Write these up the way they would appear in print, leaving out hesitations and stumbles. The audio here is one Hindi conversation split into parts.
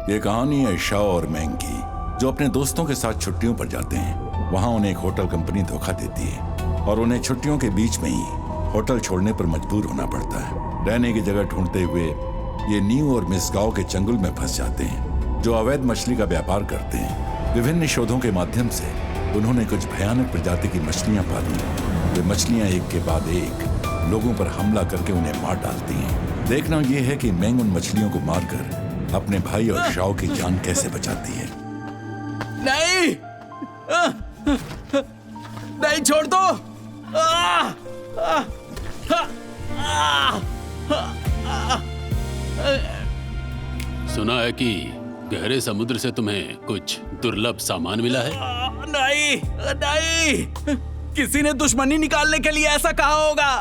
ये कहानी है शाओ और मैंग की, जो अपने दोस्तों के साथ छुट्टियों पर जाते हैं। वहाँ उन्हें एक होटल कंपनी धोखा देती है और उन्हें छुट्टियों के बीच में ही होटल छोड़ने पर मजबूर होना पड़ता है। रहने की जगह ढूंढते हुए ये न्यू और मिस गाओ के चंगुल में फंस जाते हैं, जो अवैध मछली का व्यापार करते हैं। विभिन्न शोधों के माध्यम से उन्होंने कुछ भयानक प्रजाति की मछलियां पाली। वे मछलियां एक के बाद एक लोगों पर हमला करके उन्हें मार डालती हैं। देखना यह है कि मैंग उन मछलियों को मारकर अपने भाई और शाओ की जान कैसे बचाती है। नहीं, नहीं, छोड़ दो। सुना है कि गहरे समुद्र से तुम्हें कुछ दुर्लभ सामान मिला है। नहीं, नहीं, किसी ने दुश्मनी निकालने के लिए ऐसा कहा होगा।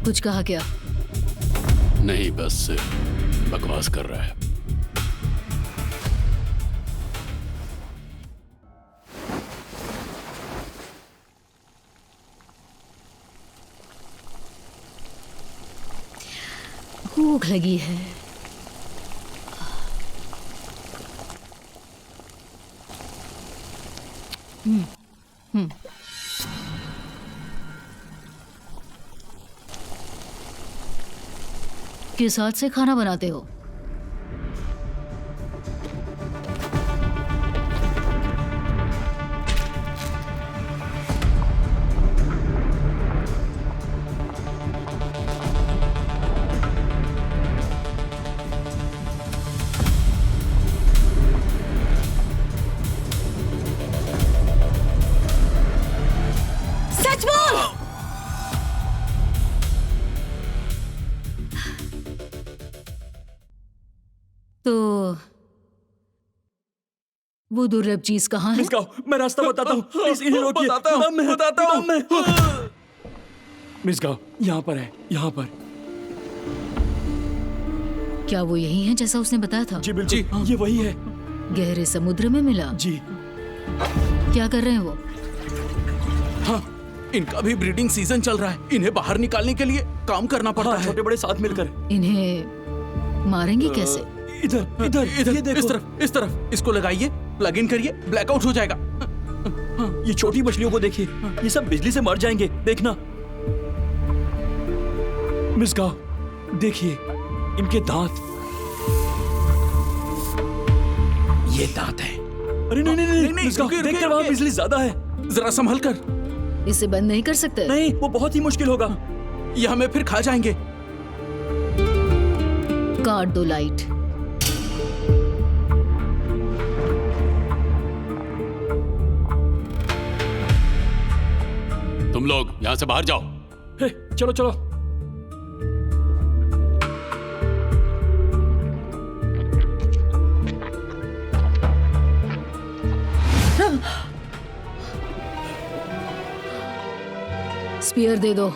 कुछ कहा क्या? नहीं, बस बकवास कर रहा है। भूख लगी है। किस हाथ से खाना बनाते हो? सच बोल। तो वो दुर्लभ चीज कहाँ है? मिस गाओ, मैं रास्ता बताता हूँ, प्लीज इन्हें रोकिए। बताता हूँ। मिस गाओ, यहाँ पर है, यहाँ पर। क्या वो यही है जैसा उसने बताया था? जी बिल्कुल, ये वही है। गहरे समुद्र में मिला? जी। क्या कर रहे हैं वो? हाँ, इनका भी ब्रीडिंग सीजन चल रहा है। इन्हें बाहर निकालने के लिए काम करना पड़ता है। छोटे बड़े साथ मिलकर। इन्हें मारेंगे कैसे? इधर इधर इधर, ये देखो। इस तरफ। इसको लगाइए, प्लग इन करिए, ब्लैकआउट हो जाएगा। ये छोटी मछलियों को देखिए, ये सब बिजली से मर जाएंगे, देखना। मिस गाओ, देखिए इनके दांत। ये दांत है। अरे नहीं नहीं नहीं, मिस गाओ, देखकर वहाँ बिजली ज्यादा है। जरा संभल कर। इसे बंद नहीं कर सकते? नहीं, वो बहुत ही मुश्किल होगा। ये हमें फिर खा जाएंगे। काट दो लाइट। तुम लोग यहाँ से बाहर जाओ। हे, चलो चलो। स्पीयर दे दो।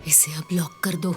इसे अब लॉक कर दो।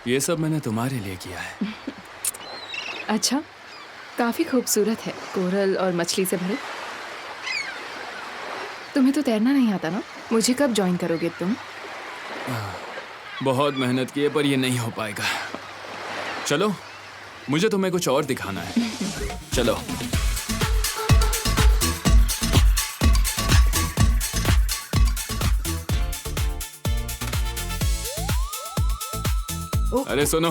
ये सब मैंने तुम्हारे लिए किया है। अच्छा, काफी खूबसूरत है, कोरल और मछली से भरे। तुम्हें तो तैरना नहीं आता ना? मुझे कब ज्वाइन करोगे तुम? बहुत मेहनत की है पर ये नहीं हो पाएगा। चलो, मुझे तुम्हें कुछ और दिखाना है। चलो। अरे सुनो,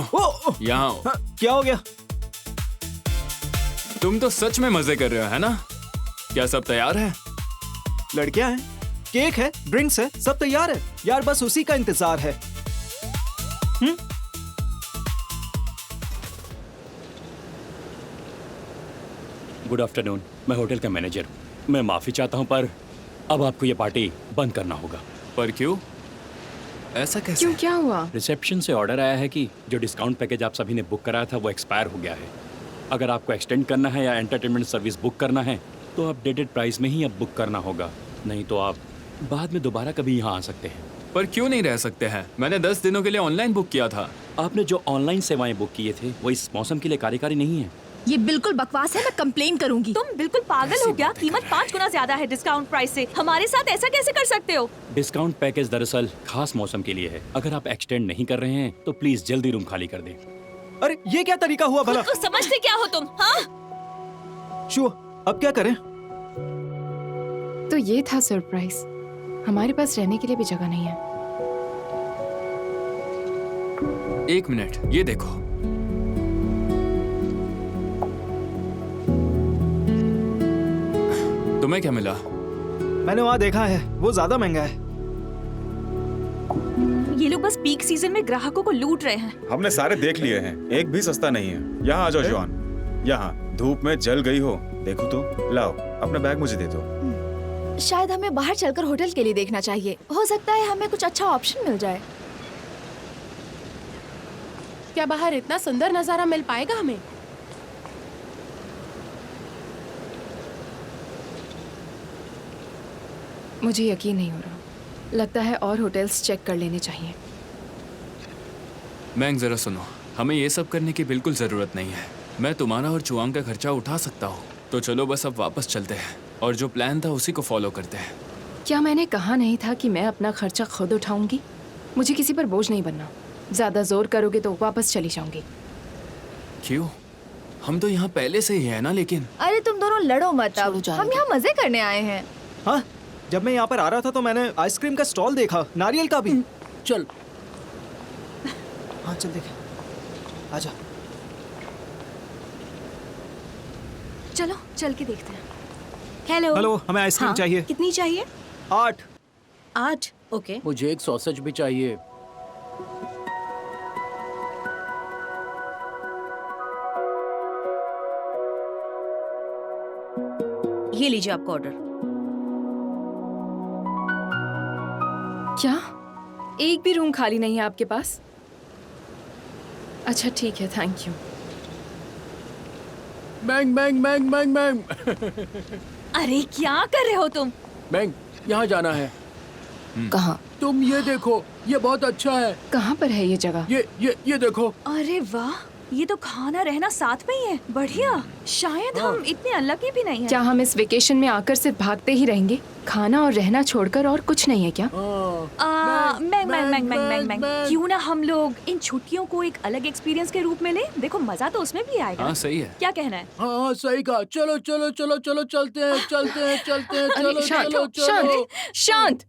यहाँ आओ। क्या हो गया? तुम तो सच में मजे कर रहे हो, है ना? क्या सब तैयार है? लड़कियां हैं, केक है, ड्रिंक्स है, सब तैयार है यार, बस उसी का इंतजार है। गुड आफ्टरनून, मैं होटल का मैनेजर हूँ। मैं माफ़ी चाहता हूँ पर अब आपको ये पार्टी बंद करना होगा। पर क्यों? ऐसा कैसे? क्यों, क्या हुआ? रिसेप्शन से ऑर्डर आया है कि जो डिस्काउंट पैकेज आप सभी ने बुक कराया था वो एक्सपायर हो गया है। अगर आपको एक्सटेंड करना है या एंटरटेनमेंट सर्विस बुक करना है तो अपडेटेड प्राइस में ही अब बुक करना होगा, नहीं तो आप बाद में दोबारा कभी यहाँ आ सकते हैं। पर क्यों नहीं रह सकते हैं? मैंने 10 दिनों के लिए ऑनलाइन बुक किया था। आपने जो ऑनलाइन सेवाएं बुक किए थे वो इस मौसम के लिए कार्यकारी नहीं है। ये बिल्कुल बकवास है, मैं कंप्लेन करूंगी। तुम बिल्कुल पागल हो क्या? कीमत 5 गुना ज्यादा है डिस्काउंट प्राइस से। हमारे साथ ऐसा कैसे कर सकते हो? डिस्काउंट पैकेज दरअसल खास मौसम के लिए है। अगर आप एक्सटेंड नहीं कर रहे हैं तो प्लीज जल्दी रूम खाली कर दें। अरे ये क्या तरीका हुआ भला? तो समझते क्या हो तुम? हाँ? शो, अब क्या करें? तो ये था सरप्राइज। हमारे पास रहने के लिए भी जगह नहीं है। एक मिनट, ये देखो। तुम्हें क्या मिला? मैंने वहाँ देखा है, वो ज्यादा महंगा है। ये लोग बस पीक सीजन में ग्राहकों को लूट रहे हैं। हमने सारे देख लिए हैं, एक भी सस्ता नहीं है। यहाँ आ जाओ जॉन, यहाँ धूप में जल गई हो। देखो तो, लाओ अपना बैग मुझे दे दो। शायद हमें बाहर चलकर होटल के लिए देखना चाहिए। हो सकता है हमें कुछ अच्छा ऑप्शन मिल जाए। क्या बाहर इतना सुंदर नजारा मिल पाएगा हमें? मुझे यकीन नहीं हो रहा। लगता है और होटल्स चेक कर लेने चाहिए। मैंग, जरा सुनो, हमें ये सब करने की बिल्कुल जरूरत नहीं है। मैं तुम्हारा और चुआंग का खर्चा उठा सकता हूँ। तो चलो बस अब वापस चलते हैं और जो प्लान था उसी को फॉलो करते हैं। क्या मैंने कहा नहीं था कि मैं अपना खर्चा खुद उठाऊंगी? मुझे किसी पर बोझ नहीं बनना। ज्यादा जोर करोगे तो वापस चली जाऊंगी। क्यों? हम तो यहाँ पहले से ही है ना। लेकिन अरे तुम दोनों लड़ो मत, अब हम यहाँ मजे करने आए हैं। हाँ, जब मैं यहाँ पर आ रहा था तो मैंने आइसक्रीम का स्टॉल देखा, नारियल का भी। चल। हाँ चल देखें, आजा। चलो चल के देखते हैं। हेलो। हेलो, हमें आइसक्रीम चाहिए। कितनी चाहिए? 8। 8? ओके। मुझे एक सॉसेज भी चाहिए। ये लीजिए आपका ऑर्डर। क्या एक भी रूम खाली नहीं है आपके पास? अच्छा ठीक है, thank you. मैंग Mang Mang Mang मैंग। अरे क्या कर रहे हो तुम? मैंग, यहाँ जाना है। कहाँ? तुम ये देखो, ये बहुत अच्छा है। कहाँ पर है ये जगह? ये देखो। अरे वाह, ये तो खाना रहना साथ में ही है। बढ़िया। शायद हम इतने अनलकी भी नहीं हैं। क्या हम इस वेकेशन में आकर सिर्फ भागते ही रहेंगे? खाना और रहना छोड़कर और कुछ नहीं है क्या? मैंग, क्यों ना हम लोग इन छुट्टियों को एक अलग एक्सपीरियंस के रूप में ले? देखो मजा तो उसमें भी आएगा। हाँ सही है। क्या कहना है? हाँ सही कहा। चलो चलो चलो चलो चलते हैं चलते हैं चलते हैं। चलो शांत, चलो शांत, चलो। शांत।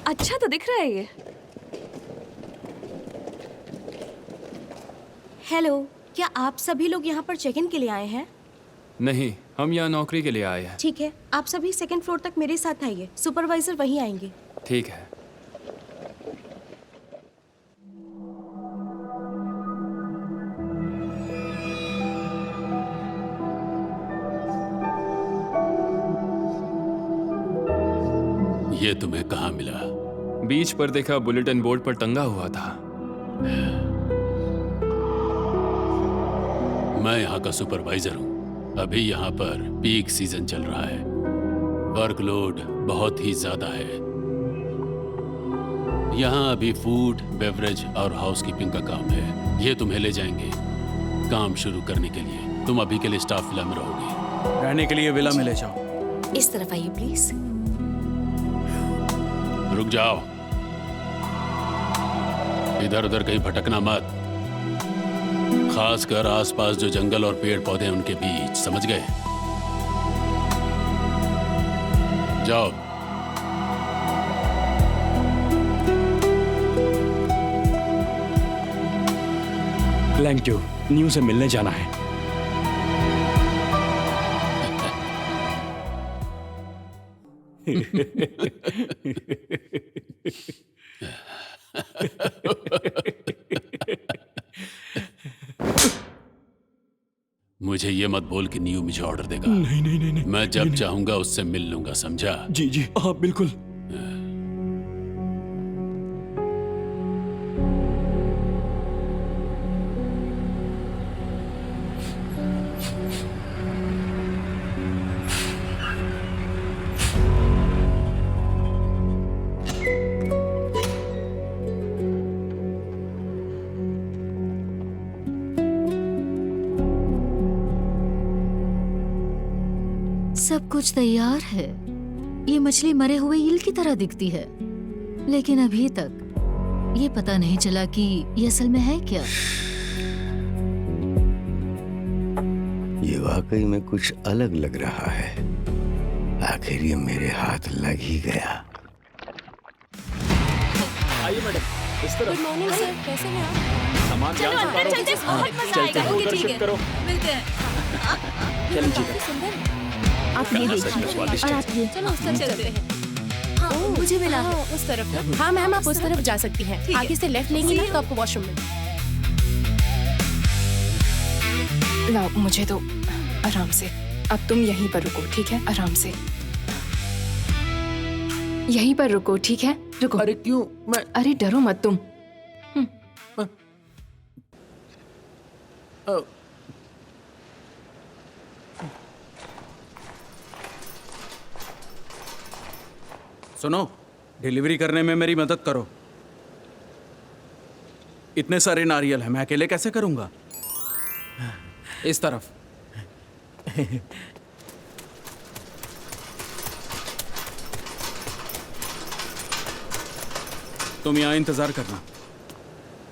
अच्छा तो दिख रहा है ये। हेलो, क्या आप सभी लोग यहाँ पर चेक इन के लिए आए हैं? नहीं, हम यहाँ नौकरी के लिए आए हैं। ठीक है, आप सभी सेकंड फ्लोर तक मेरे साथ आइए। सुपरवाइजर वहीं आएंगे। ठीक है। ये तुम्हें कहाँ मिला? बीच पर देखा, बुलेटिन बोर्ड पर टंगा हुआ था। मैं यहाँ का सुपरवाइजर हूँ। अभी यहाँ पर पीक सीजन चल रहा है। वर्कलोड बहुत ही ज्यादा है। यहाँ अभी फूड, बेवरेज और हाउसकीपिंग का काम है। ये तुम्हें ले जाएंगे काम शुरू करने के लिए। तुम अभी के लिए स्टाफ विला में रहोगे। रहने के लिए विला में ले जाओ। इस तरफ आइए प्लीज। रुक जाओ, इधर उधर कहीं भटकना मत। खासकर आसपास जो जंगल और पेड़ पौधे हैं उनके बीच, समझ गए? जाओ। Thank you. न्यू से मिलने जाना है। मुझे ये मत बोल कि न्यू मुझे ऑर्डर देगा। नहीं नहीं नहीं नहीं। मैं जब चाहूंगा उससे मिल लूंगा, समझा? जी जी हाँ बिल्कुल। सब कुछ तैयार है। ये मछली मरे हुए ईल की तरह दिखती है, लेकिन अभी तक ये पता नहीं चला कि ये असल में है क्या। ये वाकई में कुछ अलग लग रहा है। आखिर ये मेरे हाथ लग ही गया। आइए मैडम, इस तरफ। गुड मॉर्निंग सर, कैसे हैं आप? सामान चलो अंदर चलते हैं, बहुत मजा आएगा। ओके ठीक है, मिलते हैं। चलिए आप ये देखिए और आप ये। चलो उस तरफ चलते हैं। हाँ मुझे मिला है उस तरफ। हाँ मैम, आप उस तरफ जा सकती हैं। आगे से लेफ्ट लेंगी ना तो आपको वॉशरूम में। लाओ, मुझे तो आराम से। अब तुम यहीं पर रुको, ठीक है? आराम से यहीं पर रुको, ठीक है? रुको। अरे क्यों? मैं अरे डरो मत तुम। सुनो, डिलीवरी करने में मेरी मदद करो। इतने सारे नारियल हैं, मैं अकेले कैसे करूंगा? इस तरफ। तुम यहाँ इंतजार करना,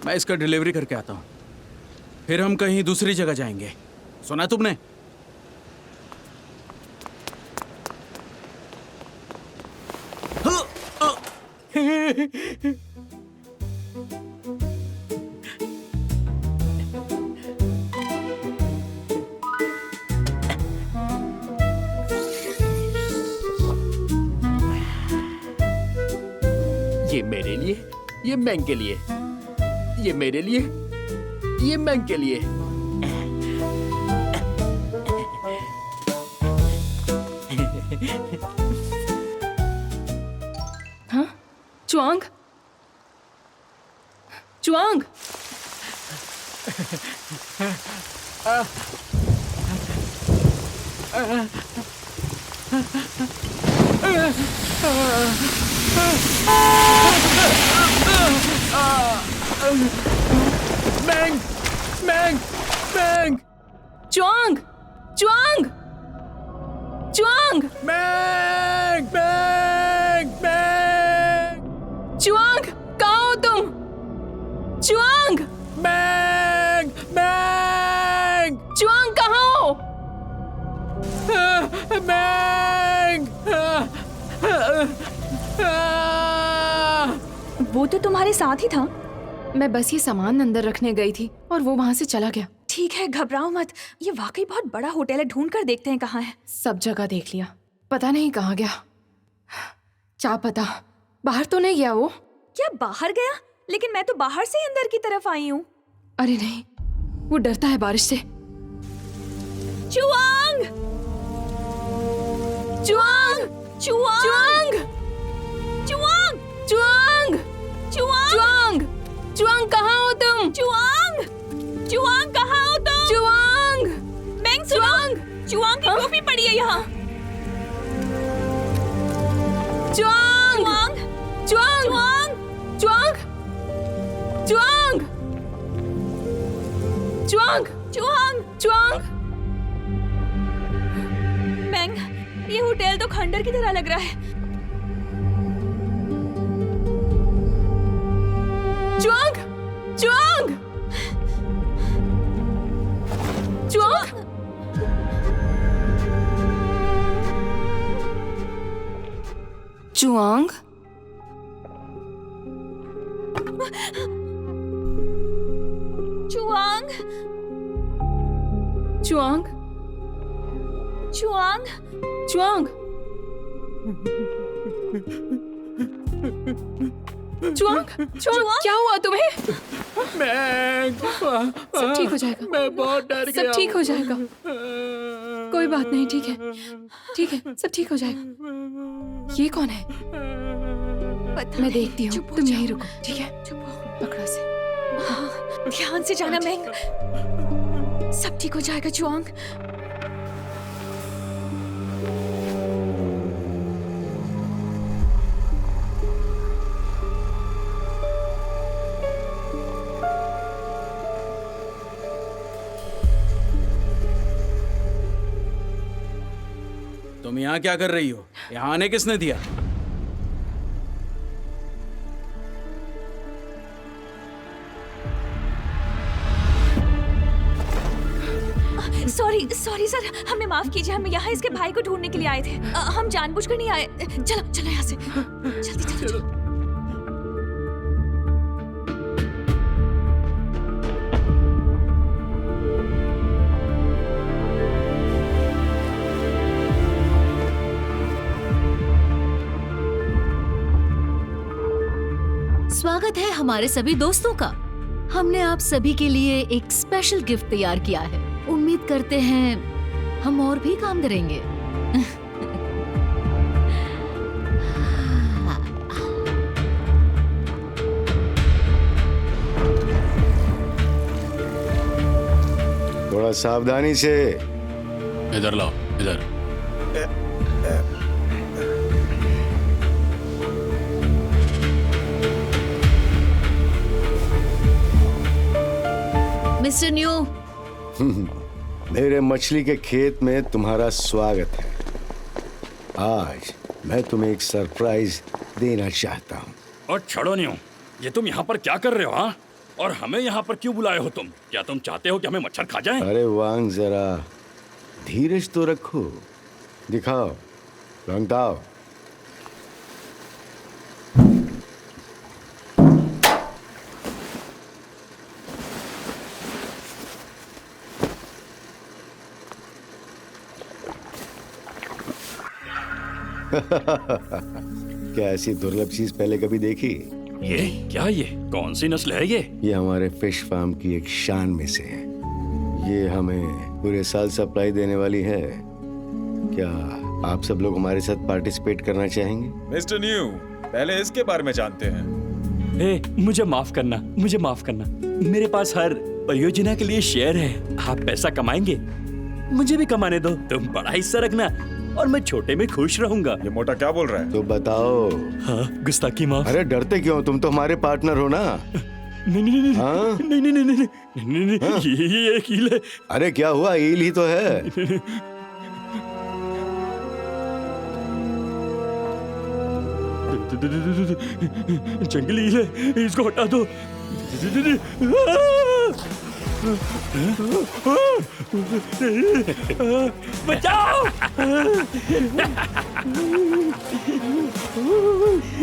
मैं इसका डिलीवरी करके आता हूँ। फिर हम कहीं दूसरी जगह जाएंगे। सुना है तुमने? ये मेरे लिए, ये मैंग के लिए, ये मेरे लिए, ये मैंग के लिए। हाँ? Chuang? Chuang? Mang, Mang, Mang, Chuang, Chuang, Chuang, Mang, Mang, Mang, Chuang, कहाँ हो तुम? चुआंग, मैंग, मैंग, चुआंग कहाँ हो? मैंग, वो तो तुम्हारे साथ ही था। मैं बस ये सामान अंदर रखने गई थी और वो वहां से चला गया। ठीक है, घबराओ मत। ये वाकई बहुत बड़ा होटल है, ढूंढ कर देखते हैं कहाँ है। सब जगह देख लिया, पता नहीं कहाँ गया। क्या पता, बाहर तो नहीं गया वो। क्या बाहर गया? लेकिन मैं तो बाहर से अंदर की तरफ आई हूँ। अरे नहीं, वो डरता है बारिश से। Chwang! Chuang! Chuang! Chuang! Chuang! Chuang! Chuang! Chwang कहाँ हो तुम? चुआंग! चुआंग कहाँ हो तुम? चुआंग! मैंग सुनो! चुआंग की टोपी पड़ी है यहाँ। Chuang! Chuang! Chuang! Chuang! Chuang! Chuang! Chuang! Mang, ये होटल तो खंडर की तरह लग रहा है। Chuang! Chuang! Chuang! Chuang! Chuang! Chuang! Chuang! Chuang! Chuang! Chuang! क्या हुआ तुम्हें? मैंग, सब ठीक हो जाएगा। मैं बहुत डर गया। सब ठीक हो जाएगा। कोई बात नहीं, ठीक है, ठीक है, सब ठीक हो जाएगा। ये कौन है? मैं देखती हूँ, तुम यहीं रुको, ठीक है? पकड़ो से। ध्यान से जाना मैंग, सब ठीक हो जाएगा। चुआंग! तुम यहाँ क्या कर रही हो? यहाँ आने किसने दिया? सॉरी सॉरी सर, हमें माफ कीजिए। हम यहाँ इसके भाई को ढूंढने के लिए आए थे। हम जानबूझकर नहीं आए। चलो चलो यहाँ से, जल्दी चलो, चलो। स्वागत है हमारे सभी दोस्तों का। हमने आप सभी के लिए एक स्पेशल गिफ्ट तैयार किया है। उम्मीद करते हैं हम और भी काम करेंगे। थोड़ा सावधानी से। इधर लाओ, इधर। मिस्टर न्यू, मेरे मछली के खेत में तुम्हारा स्वागत है। आज मैं तुम्हें एक सरप्राइज देना चाहता हूँ। और छोड़ो नहीं हूँ, ये तुम यहाँ पर क्या कर रहे हो? हाँ, और हमें यहाँ पर क्यों बुलाए हो तुम? क्या तुम चाहते हो कि हमें मच्छर खा जाएं? अरे वांग, जरा धीरज तो रखो। दिखाओ, रंगताओ। क्या ऐसी दुर्लभ चीज पहले कभी देखी? ये क्या? ये कौन सी नस्ल है ये हमारे फिश फार्म की एक शान में से है। ये हमें पूरे साल सप्लाई देने वाली है। क्या आप सब लोग हमारे साथ पार्टिसिपेट करना चाहेंगे? मिस्टर न्यू, पहले इसके बारे में जानते हैं। मुझे माफ करना, मुझे माफ करना। मेरे पास हर परियोजना के लिए शेयर है। आप पैसा कमाएंगे, मुझे भी कमाने दो। तुम बड़ा हिस्सा रखना और मैं छोटे में खुश रहूंगा। ये मोटा क्या बोल रहा है? तो बताओ। हाँ, गुस्ताखी माफ। अरे डरते क्यों? तुम तो हमारे पार्टनर हो ना। नहीं, हाँ? नहीं, हाँ? ये एक ईल है। अरे क्या हुआ? ईल ही तो है। जंगली ईल है, इसको हटा दो। बचाओ!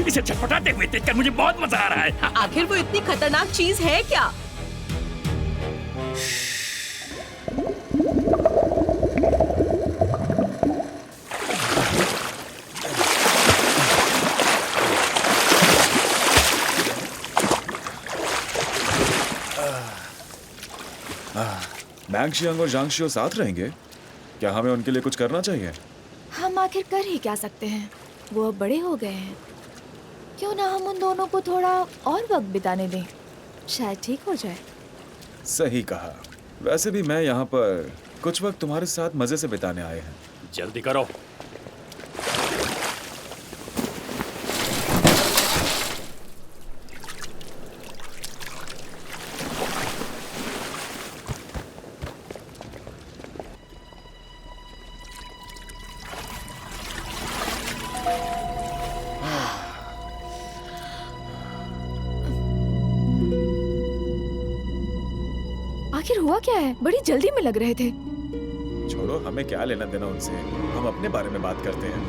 इसे छटपटाते हुए देखकर मुझे बहुत मजा आ रहा है। आखिर वो इतनी खतरनाक चीज है क्या? मैंगशियांग और जांगशियो साथ रहेंगे? क्या हमें उनके लिए कुछ करना चाहिए? हम आखिर कर ही क्या सकते हैं? वो अब बड़े हो गए हैं। क्यों ना हम उन दोनों को थोड़ा और वक्त बिताने दें, शायद ठीक हो जाए। सही कहा। वैसे भी मैं यहाँ पर कुछ वक्त तुम्हारे साथ मजे से बिताने आए हैं। जल्दी करो। आखिर हुआ क्या है? बड़ी जल्दी में लग रहे थे। छोड़ो, हमें क्या लेना देना उनसे। हम अपने बारे में बात करते हैं।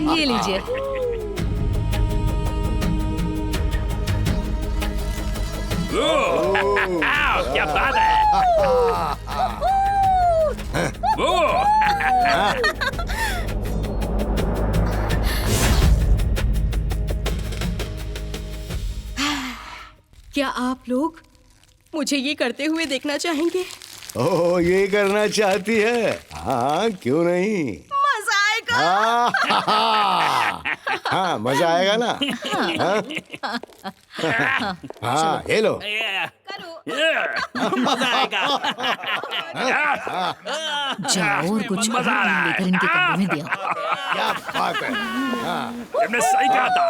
ये लीजिए। क्या बात है? क्या आप लोग मुझे ये करते हुए देखना चाहेंगे? ओह, ये करना चाहती है? हाँ, क्यों नहीं। मजा आएगा। हाँ, मजा आएगा ना। हाँ, ये लो। मजा आएगा। जाओ और कुछ लेकर इनके कमरे में दिया। क्या बात है? तुमने सही कहा था।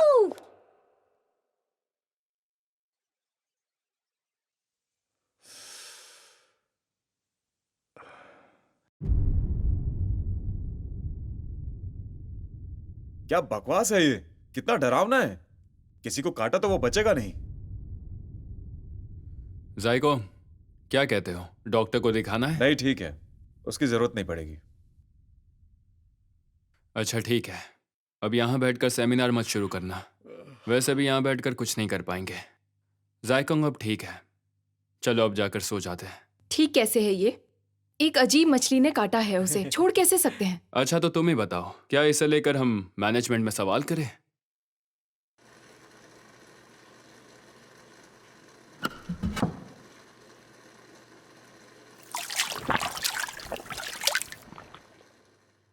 क्या बकवास है ये? कितना डरावना है। किसी को काटा तो वो बचेगा नहीं। जायको, क्या कहते हो? डॉक्टर को दिखाना है? नहीं, ठीक है, उसकी जरूरत नहीं पड़ेगी। अच्छा ठीक है, अब यहाँ बैठकर सेमिनार मत शुरू करना। वैसे भी यहाँ बैठकर कुछ नहीं कर पाएंगे। जायकोंग अब ठीक है, चलो अब जाकर सो जाते हैं। ठीक कैसे है ये? एक अजीब मछली ने काटा है उसे, छोड़ कैसे सकते हैं? अच्छा तो तुम ही बताओ, क्या इसे लेकर हम मैनेजमेंट में सवाल करें?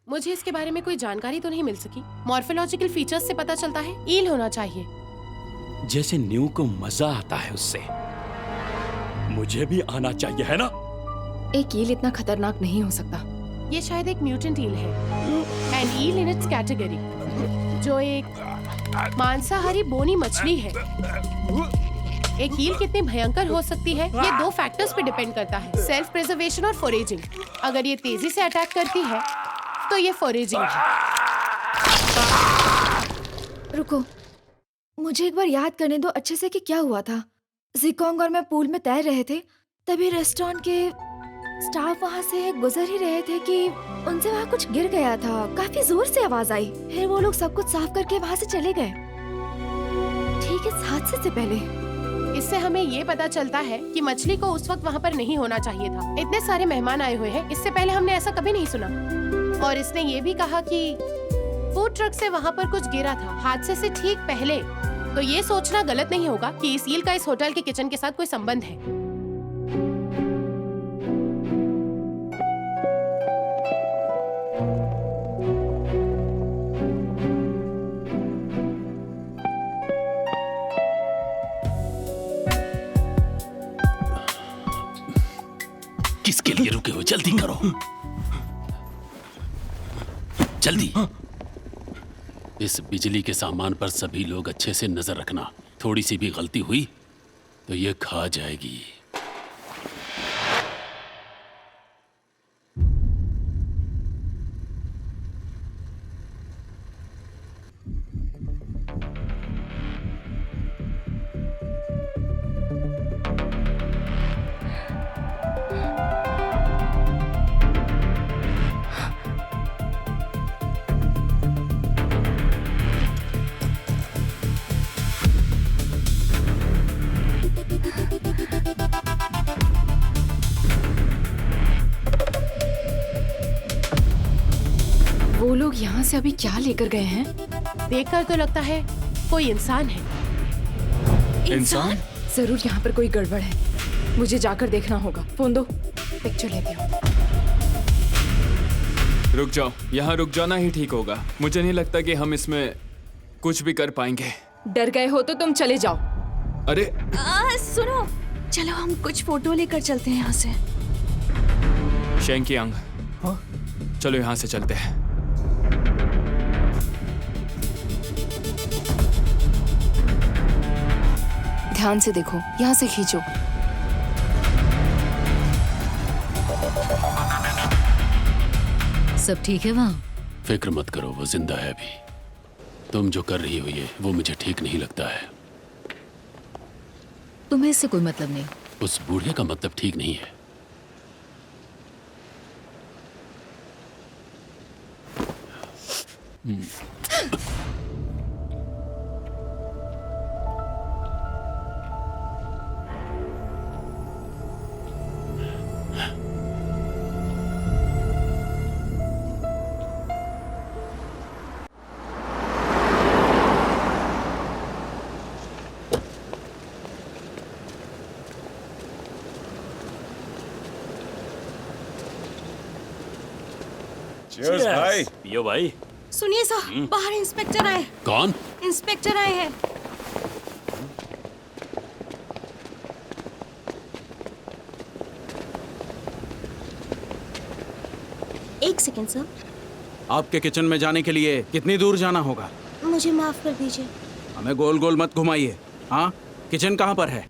मुझे इसके बारे में कोई जानकारी तो नहीं मिल सकी। मॉर्फोलॉजिकल फीचर्स से पता चलता है ईल होना चाहिए। जैसे न्यू को मजा आता है उससे। मुझे भी आना चाहिए, है ना? एक ईल इतना खतरनाक नहीं हो सकता। ये शायद एक म्यूटेंट ईल है, an eel in its category, जो एक मांसाहारी बोनी मछली है। एक ईल कितनी भयंकर हो सकती है ये 2 फैक्टर्स पे डिपेंड करता है, सेल्फ प्रिजर्वेशन और फोरेजिंग। अगर ये तेजी से अटैक करती है तो ये फोरेजिंग है। रुको, मुझे एक बार याद करने दो अच्छे से कि क्या हुआ था। जिकोंग और मैं पूल में तैर रहे थे, तभी रेस्टोरेंट के स्टाफ वहाँ से गुजर ही रहे थे कि उनसे वहाँ कुछ गिर गया था। काफी जोर से आवाज आई, फिर वो लोग सब कुछ साफ करके वहाँ से चले गए। ठीक है, हादसे से पहले। इससे हमें ये पता चलता है कि मछली को उस वक्त वहाँ पर नहीं होना चाहिए था। इतने सारे मेहमान आए हुए हैं, इससे पहले हमने ऐसा कभी नहीं सुना। और इसने ये भी कहा कि फूड ट्रक से वहाँ पर कुछ गिरा था हादसे से ठीक पहले। तो ये सोचना गलत नहीं होगा कि इस ईल का इस होटल के किचन के साथ कोई संबंध है। किसके लिए रुके हो? जल्दी करो, जल्दी। इस बिजली के सामान पर सभी लोग अच्छे से नजर रखना। थोड़ी सी भी गलती हुई तो ये खा जाएगी। वो लोग यहाँ से अभी क्या लेकर गए हैं? देखकर तो लगता है कोई इंसान है। इंसान? जरूर यहाँ पर कोई गड़बड़ है। मुझे जाकर देखना होगा। फोन दो, पिक्चर लेती हूँ। रुक जाओ, यहाँ रुक जाना ही ठीक होगा। मुझे नहीं लगता कि हम इसमें कुछ भी कर पाएंगे। डर गए हो तो तुम चले जाओ। अरे सुनो, चलो हम कुछ फोटो लेकर चलते हैं यहाँ से। शेंकियांग, चलो यहाँ से चलते हैं। ध्यान से देखो, यहाँ से खींचो। सब ठीक है वहाँ? फिक्र मत करो, वो जिंदा है अभी। तुम जो कर रही हो ये, वो मुझे ठीक नहीं लगता है। तुम्हें इससे कोई मतलब नहीं। उस बूढ़े का मतलब ठीक नहीं है। Cheers, भाई। पियो भाई। सुनिए सर, बाहर इंस्पेक्टर आए। कौन? इंस्पेक्टर आए हैं। एक सेकेंड सर। आपके किचन में जाने के लिए कितनी दूर जाना होगा? मुझे माफ कर दीजिए। हमें गोल गोल मत घुमाइए। हाँ, किचन कहाँ पर है?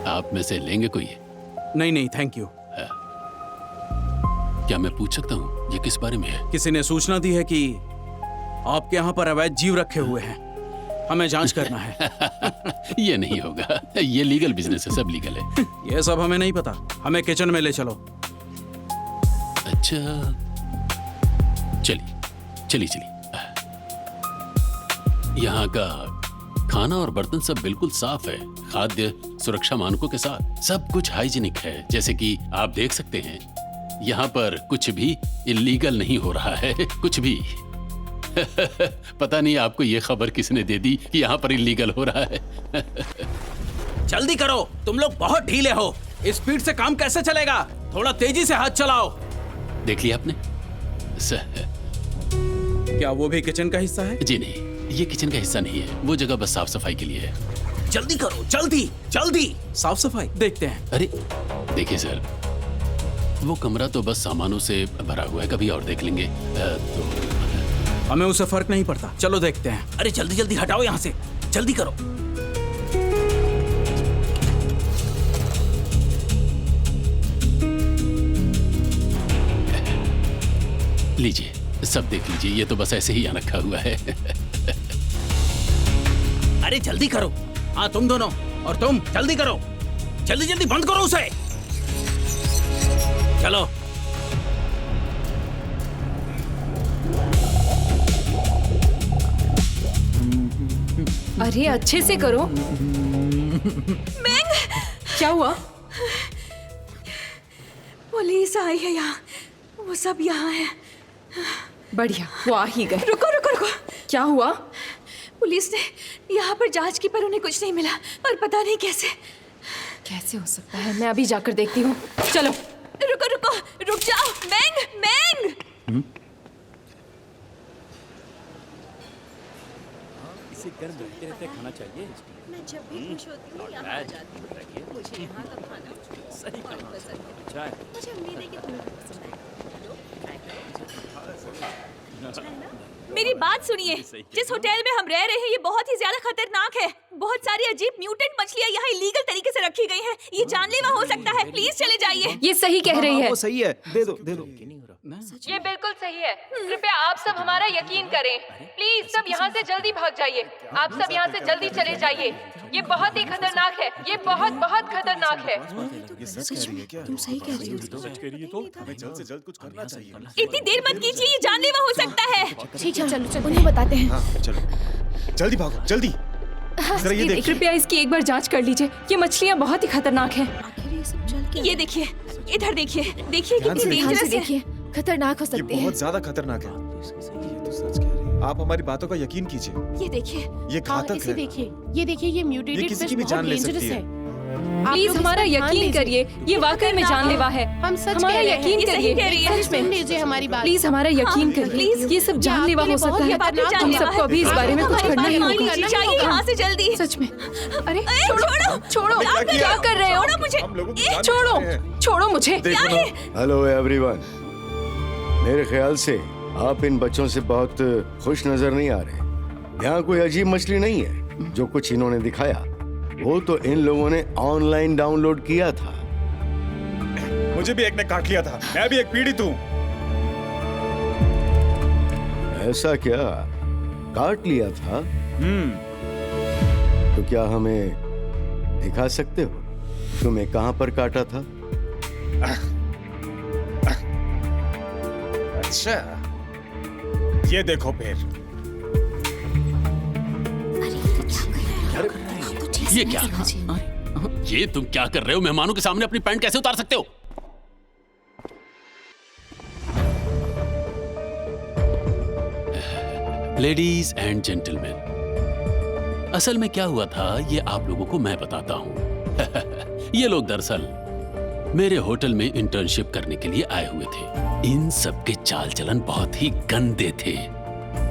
आप में से लेंगे कोई? नहीं नहीं, थैंक यू। क्या मैं पूछ सकता हूँ ये किस बारे में है? किसी ने सूचना दी है कि आपके यहाँ पर अवैध जीव रखे हुए हैं। हमें जांच करना है। ये नहीं होगा, ये लीगल बिजनेस है, सब लीगल है। ये सब हमें नहीं पता। हमें किचन में ले चलो। अच्छा, चलिए चलिए चलिए। यहाँ का खाना और बर्तन सब बिल्कुल साफ है, खाद्य सुरक्षा मानकों के साथ। सब कुछ हाइजीनिक है। जैसे कि आप देख सकते हैं, यहाँ पर कुछ भी इल्लीगल नहीं हो रहा है, कुछ भी। पता नहीं आपको ये खबर किसने दे दी कि यहाँ पर इल्लीगल हो रहा है। जल्दी करो, तुम लोग बहुत ढीले हो। इस स्पीड से काम कैसे चलेगा? थोड़ा तेजी से हाथ चलाओ। देख लिया आपने? क्या वो भी किचन का हिस्सा है? जी नहीं, ये किचन का हिस्सा नहीं है। वो जगह बस साफ सफाई के लिए है। जल्दी करो, जल्दी जल्दी। साफ सफाई देखते हैं। अरे देखिए सर, वो कमरा तो बस सामानों से भरा हुआ है, कभी और देख लेंगे। तो हमें उससे फर्क नहीं पड़ता, चलो देखते हैं। अरे जल्दी जल्दी हटाओ यहाँ से, जल्दी करो। लीजिए, सब देख लीजिए, ये तो बस ऐसे ही यहाँ रखा हुआ है। अरे जल्दी करो। हाँ तुम दोनों, और तुम जल्दी करो, जल्दी जल्दी बंद करो उसे। चलो। अरे अच्छे से करो। मैंग! क्या हुआ? पुलिस आई है यहाँ, वो सब यहाँ है। बढ़िया, वो आ ही गए। रुको रुको रुको। क्या हुआ? पुलिस ने यहाँ पर जांच की पर उन्हें कुछ नहीं मिला, पर पता नहीं कैसे। कैसे हो सकता है? मैं अभी जाकर देखती हूँ। चलो। रुको रुको, रुक जाओ। मैंग! मैंग! इसे गर्म रहते रहते खाना चाहिए। मैं जब भी खुश होती हूँ यहाँ आ जाती हूँ। मुझे यहाँ का खाना सही बहुत कहा। पसंद है। चाय। मुझे उम्मीद है कि तुम्हें भी पसंद आएगा। लो, ट्राई करो। मेरी बात सुनिए, जिस होटल में हम रह रहे हैं ये बहुत ही ज्यादा खतरनाक है। बहुत सारी अजीब म्यूटेंट मछलियाँ यहाँ इलीगल तरीके से रखी गई हैं। ये जानलेवा हो सकता है, प्लीज चले जाइए। ये सही कह रही है। वो सही है, दे दो दे दो। ये बिल्कुल सही है। कृपया आप सब हमारा यकीन करें। प्लीज सब यहाँ से जल्दी भाग जाइए। आप सब यहाँ से जल्दी चले जाइए। ये बहुत ही खतरनाक है। ये बहुत बहुत खतरनाक है। ये सच कह रही है क्या? तुम सही कह रही हो। सच कह रही है तो हमें जल्द से जल्द कुछ करना चाहिए। इतनी देर मत कीजिए, ये जानलेवा हो सकता है। ठीक है, चलो चलो उन्हें बताते हैं। हाँ चलो, जल्दी भागो, जल्दी। जरा ये देखिए। कृपया इसकी एक बार जांच कर लीजिए। ये मछलियाँ बहुत ही खतरनाक हैं। ये देखिए, इधर देखिए, देखिए कितनी डेंजरस है। देखिए, खतरनाक हो ये सकती है। बहुत ज्यादा खतरनाक है। ये तो सच कह रही है। आप हमारी बातों का यकीन कीजिए। ये देखिए, ये घातक इसे है। देखिए, ये देखिए, ये म्यूटेटेड ये किसी फिश की भी बहुत जान ले डेंजरस सकती है। है। प्लीज हमारा यकीन करिए, ये वाकई में जानलेवा है। हम सच हमारा कह रहे हैं। यकीन ये सही करिए। कह रही है। सच में। सुन लीजिए हमारी बात। प्लीज हमारा यकीन करिए। प्लीज। ये सब जानलेवा हो सकता है। हम सबको अभी इस बारे में कुछ करना ही होगा। चाहिए यहाँ से जल्दी। सच में। अरे छोड़ो, छोड़ो, क्या कर रहे हो? छोड़ो मुझे। छोड़ो, छोड़ो मुझे। हेलो एवरीवन, मेरे ख्याल से आप इन बच्चों से बहुत खुश नजर नहीं आ रहे। यहाँ कोई अजीब मछली नहीं है। जो कुछ इन्होंने दिखाया वो तो इन लोगों ने ऑनलाइन डाउनलोड किया था। मुझे भी एक ने काट लिया था। मैं भी एक पीड़ित हूँ। ऐसा क्या? काट लिया था? तो क्या हमें दिखा सकते हो तुम्हें कहां पर काटा था? अच्छा, ये देखो फिर। ये क्या? ये तुम क्या कर रहे हो? मेहमानों के सामने अपनी पैंट कैसे उतार सकते हो? लेडीज एंड जेंटलमैन, असल में क्या हुआ था ये आप लोगों को मैं बताता हूं। ये लोग दरअसल मेरे होटल में इंटर्नशिप करने के लिए आए हुए थे। इन सब के चाल चलन बहुत ही गंदे थे।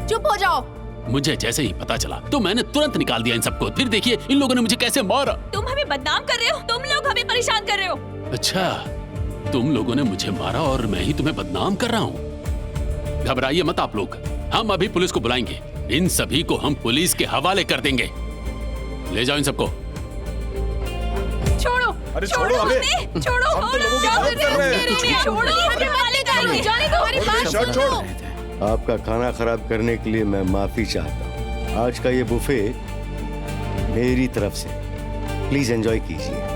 चुप हो जाओ। मुझे जैसे ही पता चला तो मैंने तुरंत निकाल दिया इन सबको। फिर देखिए इन लोगों ने मुझे कैसे मारा। तुम हमें बदनाम कर रहे हो, तुम लोग हमें परेशान कर रहे हो। अच्छा, तुम लोगों ने मुझे मारा और मैं ही तुम्हें बदनाम कर रहा हूँ? घबराइए मत आप लोग, हम अभी पुलिस को बुलाएंगे। इन सभी को हम पुलिस के हवाले कर देंगे। ले जाओ इन सबको। छोड़ो, अरे छोड़ो हमें। छोड़ो, हम तो लोगों की मदद कर रहे हैं। छोड़ो, हमें वाले जाएंगे। जाने दो, हमारी बात शर्ट सुनो। छोड़। आपका खाना खराब करने के लिए मैं माफी चाहता हूँ। आज का ये बुफे मेरी तरफ से, प्लीज एंजॉय कीजिए।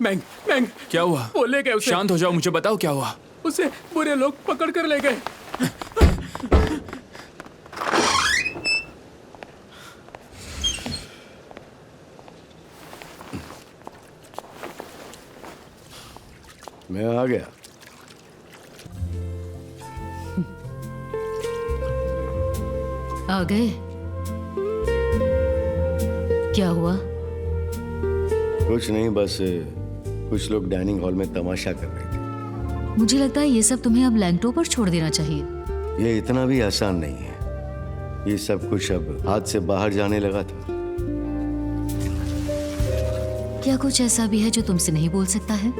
मैंग मैंग क्या हुआ? वो ले गए उसे। शांत हो जाओ, मुझे बताओ क्या हुआ। उसे बुरे लोग पकड़ कर ले गए। मैं आ गया। आ गए? क्या हुआ? कुछ नहीं, बस कुछ लोग डाइनिंग हॉल में तमाशा कर रहे थे। मुझे लगता है ये सब तुम्हें अब लैंगटो पर छोड़ देना चाहिए। ये इतना भी आसान नहीं है। ये सब कुछ अब हाथ से बाहर जाने लगा था। क्या कुछ ऐसा भी है जो तुमसे नहीं बोल सकता है?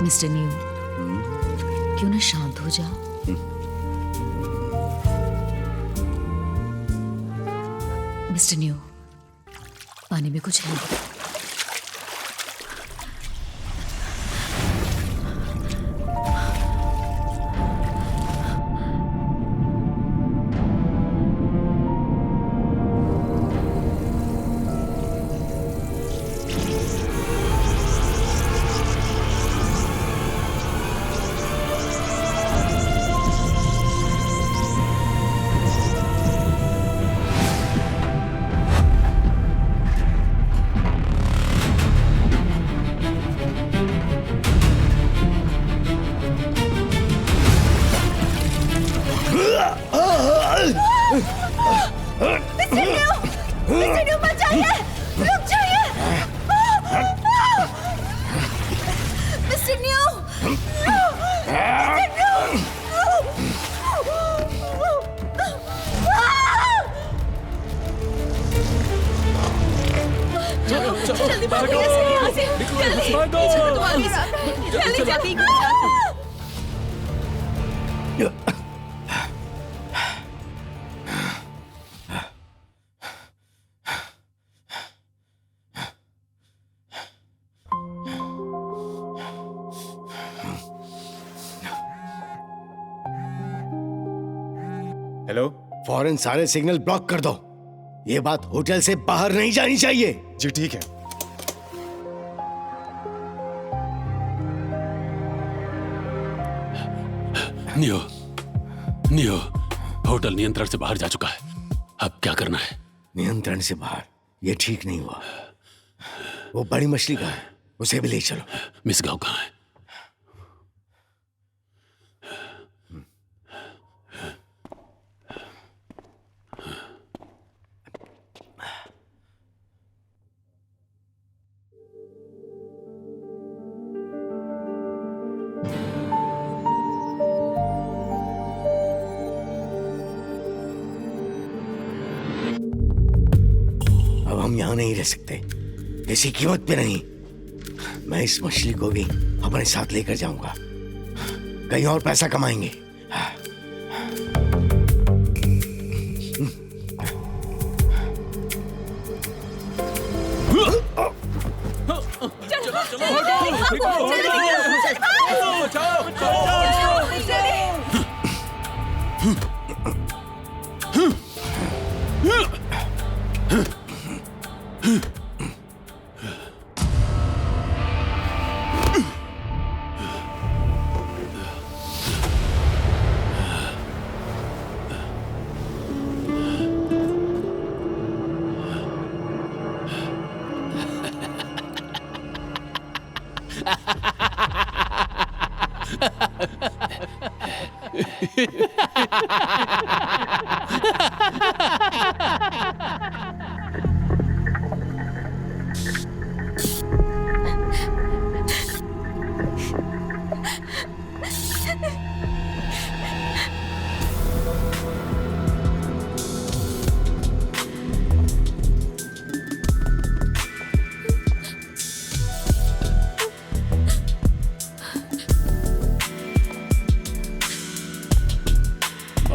मिस्टर न्यू, क्यों ना शांत हो जाओ? मिस्टर न्यू, पानी में कुछ है? हेलो, फौरन सारे सिग्नल ब्लॉक कर दो। ये बात होटल से बाहर नहीं जानी चाहिए। जी ठीक है। नियो, नियो, होटल नियंत्रण से बाहर जा चुका है। अब क्या करना है? नियंत्रण से बाहर? ये ठीक नहीं हुआ। वो बड़ी मछली कहाँ है? उसे भी ले चलो। मिस गाँव कहाँ है? अब हम यहाँ नहीं रह सकते, किसी कीमत पे नहीं। मैं इस मछली को भी अपने साथ लेकर जाऊंगा। कहीं और पैसा कमाएंगे।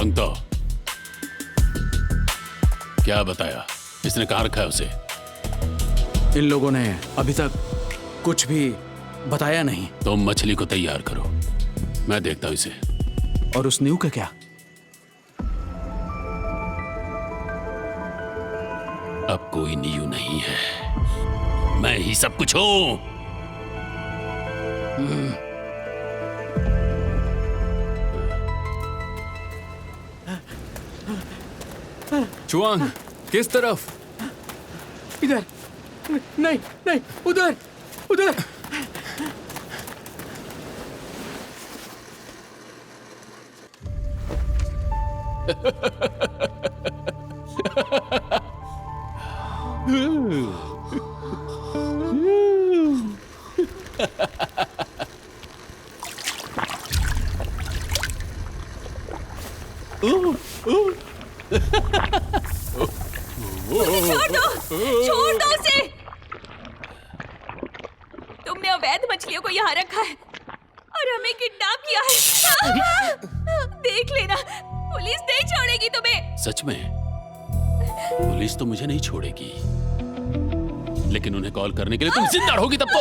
अंतो, क्या बताया? इसने कहाँ रखा है उसे? इन लोगों ने अभी तक कुछ भी बताया नहीं। तुम मछली को तैयार करो, मैं देखता हूं इसे। और उस न्यू का क्या? अब कोई न्यू नहीं है, मैं ही सब कुछ हूं। चुआंग, किस तरफ? इधर नहीं, नहीं, उधर, उधर। छोड़ दो उसे। तुमने अवैध मछलियों को यहाँ रखा है और हमें किडनैप किया है। देख लेना, पुलिस नहीं छोड़ेगी तुम्हें। सच में? पुलिस तो मुझे नहीं छोड़ेगी, लेकिन उन्हें कॉल करने के लिए तुम जिंदा रहोगी तब तो।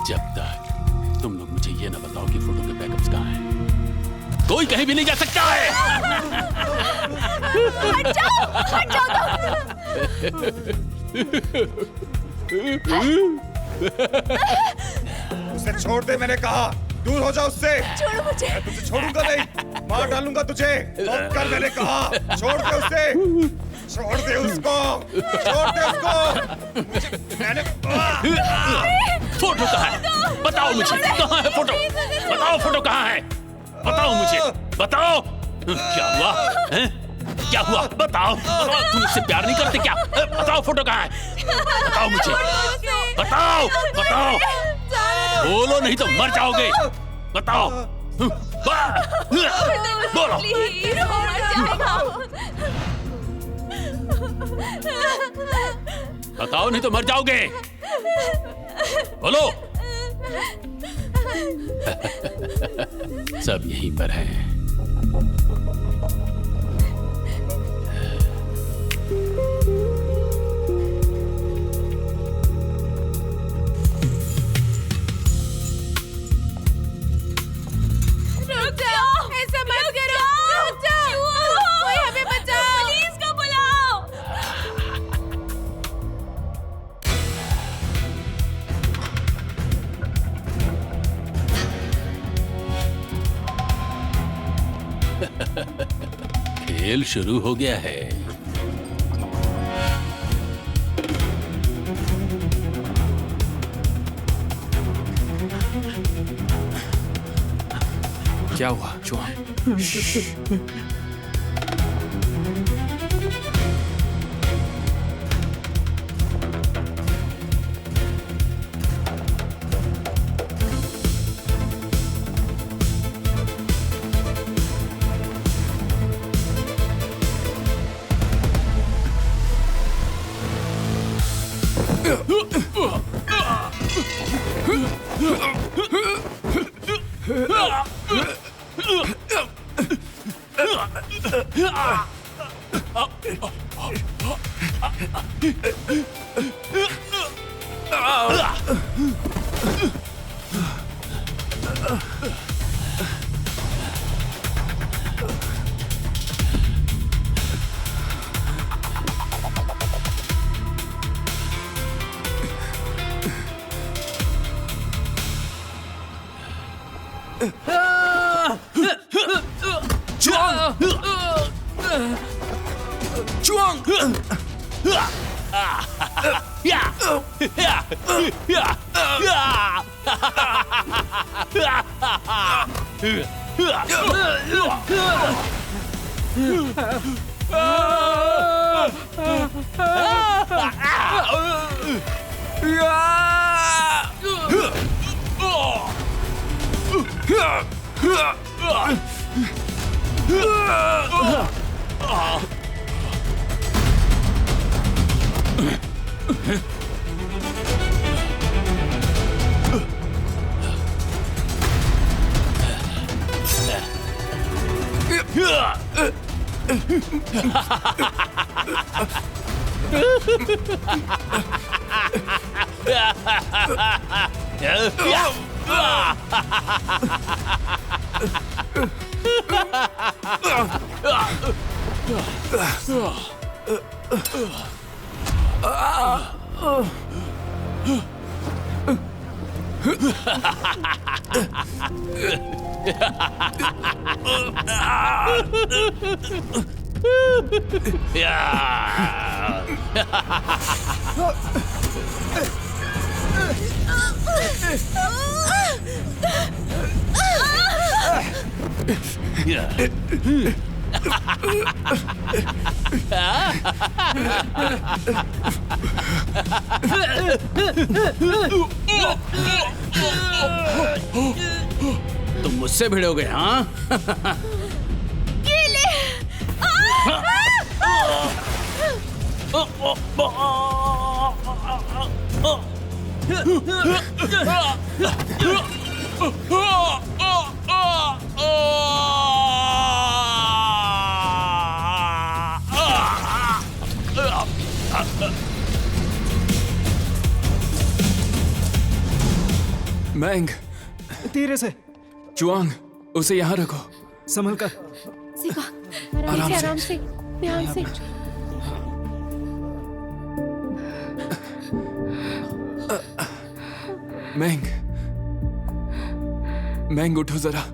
जब तक तुम लोग मुझे ये ना बताओ कि फोटो के बैकअप्स कहाँ हैं, कोई कहीं भी नहीं जा सकता है। हट जाओ, हट जाओ उसे छोड़ दे, मैंने कहा। दूर हो जा उससे। छोड़ो मुझे। मैं तुझे छोड़ूंगा नहीं, मार डालूंगा तुझे। मत कर, मैंने कहा। छोड़ दे उसे, छोड़ दे उसको, छोड़ दे उसको। मैंने फोटो कहाँ है? बताओ मुझे, कहाँ है फोटो? बताओ फोटो कहाँ है? बताओ मुझे, बताओ। क्या हुआ है? क्या हुआ? बताओ, बताओ। तुम मुझसे प्यार नहीं करते क्या? बताओ फोटो कहाँ है? बताओ मुझे, बताओ, बताओ। बोलो नहीं तो मर जाओगे। बताओ, बोलो। बताओ नहीं तो मर जाओगे। बोलो। सब यहीं पर है। रुक जाओ, ऐसा मत करो। रुक जाओ, कोई हमें बचाओ। पुलिस को बुलाओ। खेल शुरू हो गया है। क्या हुआ चुआंग? तुम मुझसे भिड़ोगे, हाँ? मैंग, धीरे से। चुआंग, उसे यहाँ रखो। संभल कर। आराम से, ध्यान से। मैंग, मैंग उठो जरा।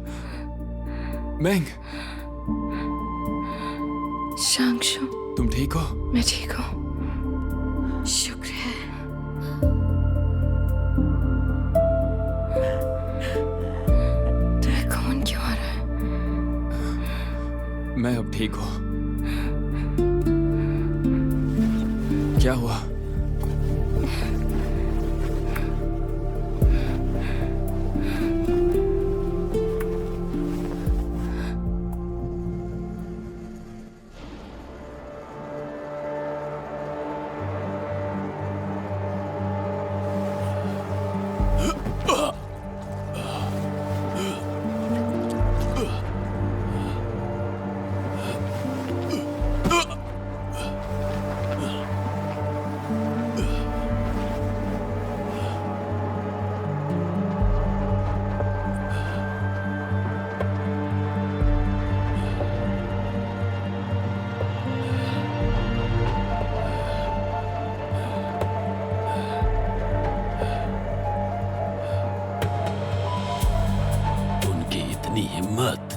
मैंग। शांशु, तुम ठीक हो? मैं ठीक हूँ, शुक्र है। तुम्हें कौन क्यों आ रहा है? मैं अब ठीक हूँ। क्या हुआ? हिम्मत।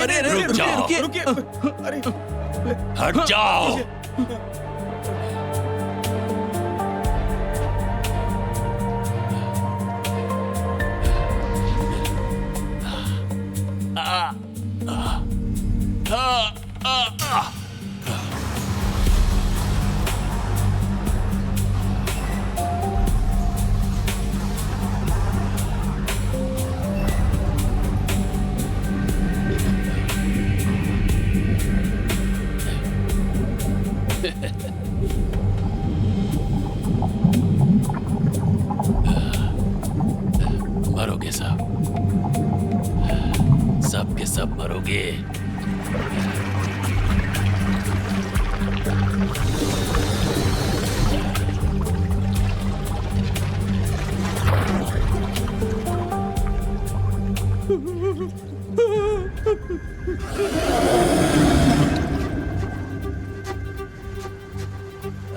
अरे रुक जाओ, रुकिए। अरे हट जाओ। मरोगे सब, सब के सब मरोगे।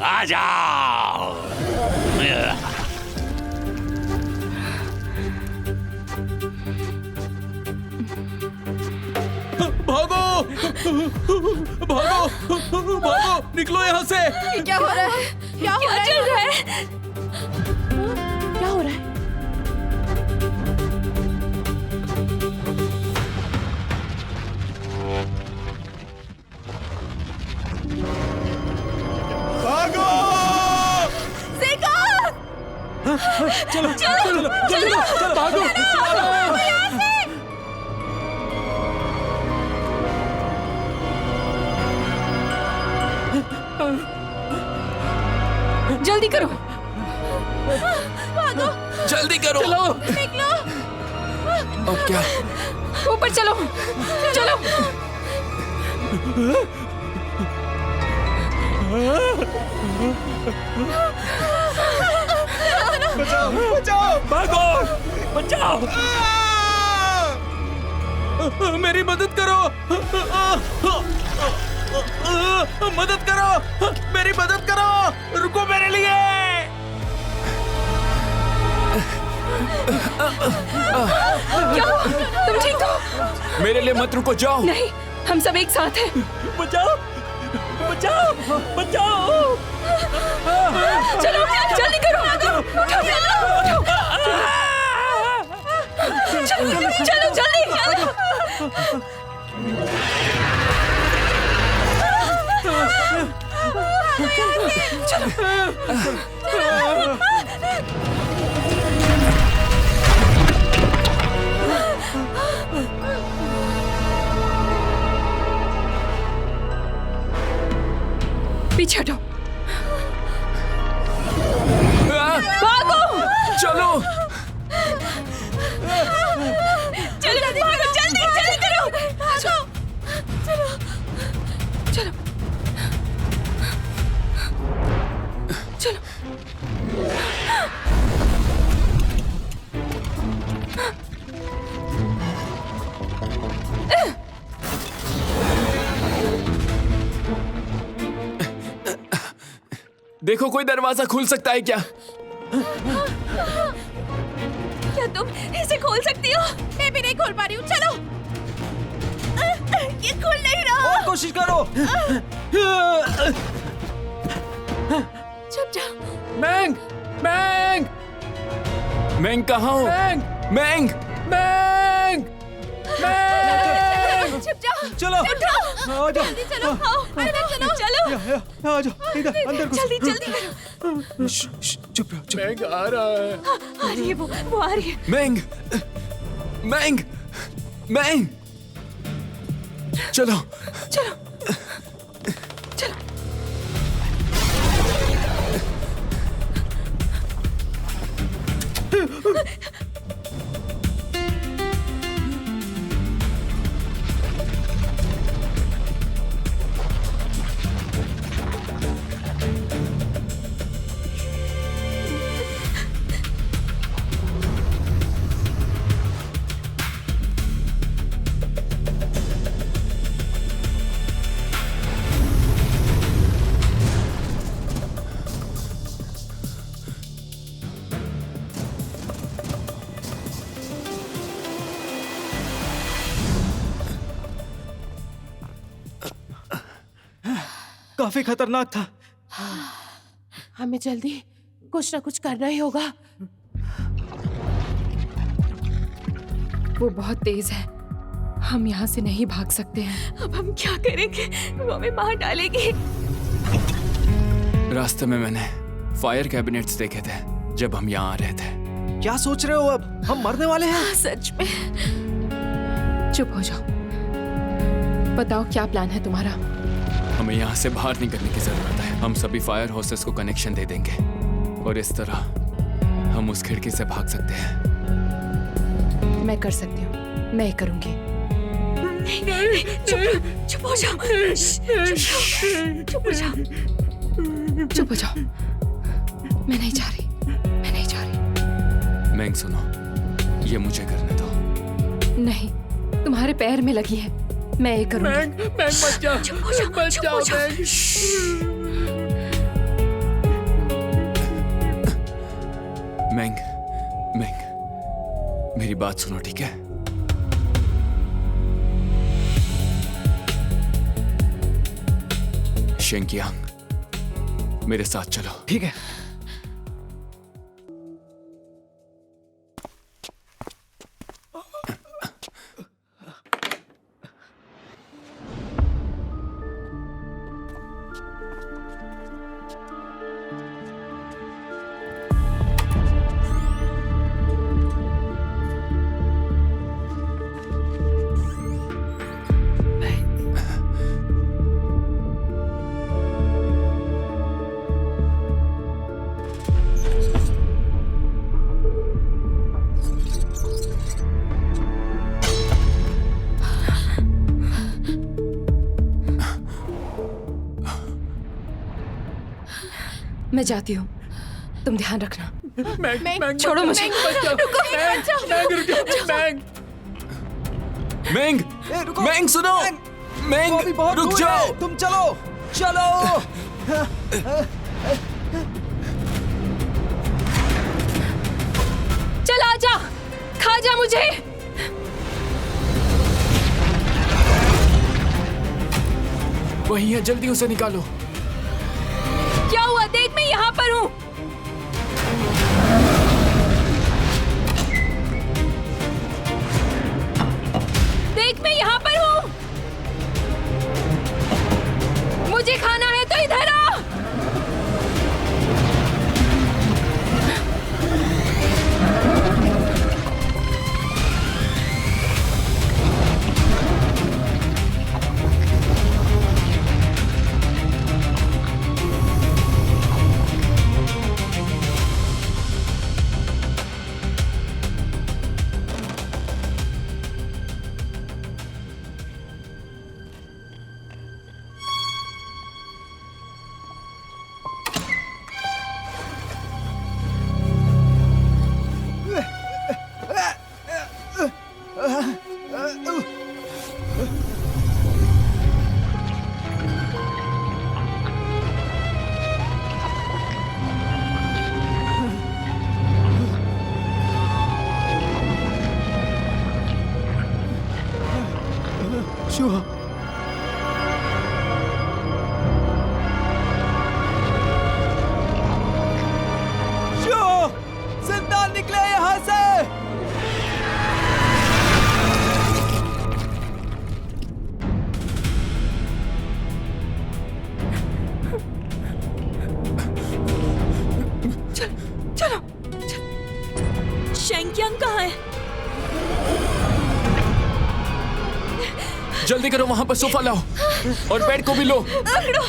आ जाओ। भागो, भागो, भागो, निकलो यहाँ से। क्या हो रहा है? क्या हो रहा है? क्या हो रहा है? भागो! चलो, चलो, चलो, भागो। जल्दी करो, भागो, जल्दी करो। निकलो। अब क्या? ऊपर चलो, चलो। बचाओ, बचाओ, भागो, बचाओ। मेरी मदद करो, मदद करो, मेरी मदद करो, रुको मेरे लिए। क्या तुम ठीक हो? मेरे लिए मत रुको, जाओ। नहीं, हम सब एक साथ हैं। बचाओ, बचाओ, बचाओ। चलो जल्दी करो, उठो, चलो, चलो जल्दी, पीछे हटो, भागो, चलो, चलो जल्दी करो, जल्दी करो, चलो, चलो, चलो। देखो कोई दरवाजा खुल सकता है क्या? क्या तुम इसे खोल सकती हो? मैं भी नहीं खोल पा रही हूँ। चलो, ये खुल नहीं रहा। और कोशिश करो। चुप जाओ। मैंग, मैंग, मैंग कहाँ हो? मैंग, मैंग, मैंग, मैंग। चुप जाओ। चलो, आ जाओ, जल्दी चलो, आओ, अंदर चलो, चलो। आ जाओ, इधर अंदर घुसो। जल्दी जल्दी करो। चुप रहो, चुप। मैंग आ रहा है। आ रही है वो आ रही है। मैंग, मैंग, मैंग, चलो, चलो, चलो। काफी खतरनाक था। हमें जल्दी कुछ ना कुछ करना ही होगा। वो बहुत तेज है, हम यहाँ से नहीं भाग सकते हैं। अब हम क्या करेंगे? वो हमें मार डालेगी। रास्ते में मैंने फायर कैबिनेट्स देखे थे जब हम यहाँ आ रहे थे। क्या सोच रहे हो अब? हम मरने वाले हैं? सच में। चुप हो जाओ, बताओ क्या प्लान है तुम्हारा? हमें यहाँ से बाहर निकलने की जरूरत है। हम सभी फायर हाउसेस को कनेक्शन दे देंगे और इस तरह हम उस खिड़की से भाग सकते हैं। मैं कर सकती हूँ, मैं ही करूँगी। चुप हो जाओ, चुप हो जाओ, चुप हो जाओ। मैं नहीं जा रही, मैं नहीं जा रही। मैंग सुनो, ये मुझे करने दो। नहीं, तुम्हारे पैर में लगी है, मैं ये करूँगी। मैंग, मैंग मत जाओ, मत जाओ मैंग। मैंग, मैंग, मेरी बात सुनो, ठीक है? शेंकियांग, मेरे साथ चलो। ठीक है। मैं जाती हूँ, तुम ध्यान रखना। मैंग, छोड़ो मुझे। मैंग, मैंग सुनो, मैंग रुक जाओ। तुम चलो चलो। चल आजा, खा जा मुझे। वही है, जल्दी उसे निकालो। क्या हुआ? देख मैं यहाँ पर हूँ। देख मैं यहाँ पर हूँ। मुझे खाना है तो इधर आ। शुआ, जिंदा निकले यहाँ से। चलो। शेंगयांग कहाँ है? जल्दी करो, वहां पर सोफा लाओ और बेड को भी लो। पकड़ो।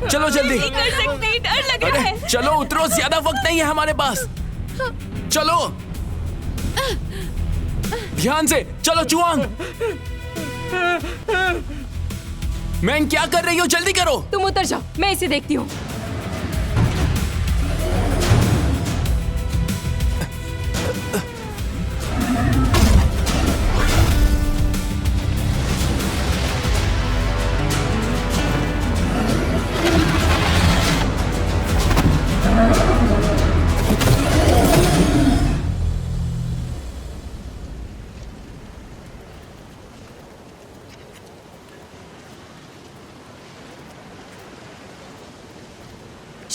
चलो जल्दी। नहीं कर सकती, डर लग रहा है। चलो उतरो, ज्यादा वक्त नहीं है हमारे पास। चलो ध्यान से चलो। चुआंग, मैंग क्या कर रही हो? जल्दी करो। तुम उतर जाओ, मैं इसे देखती हूँ।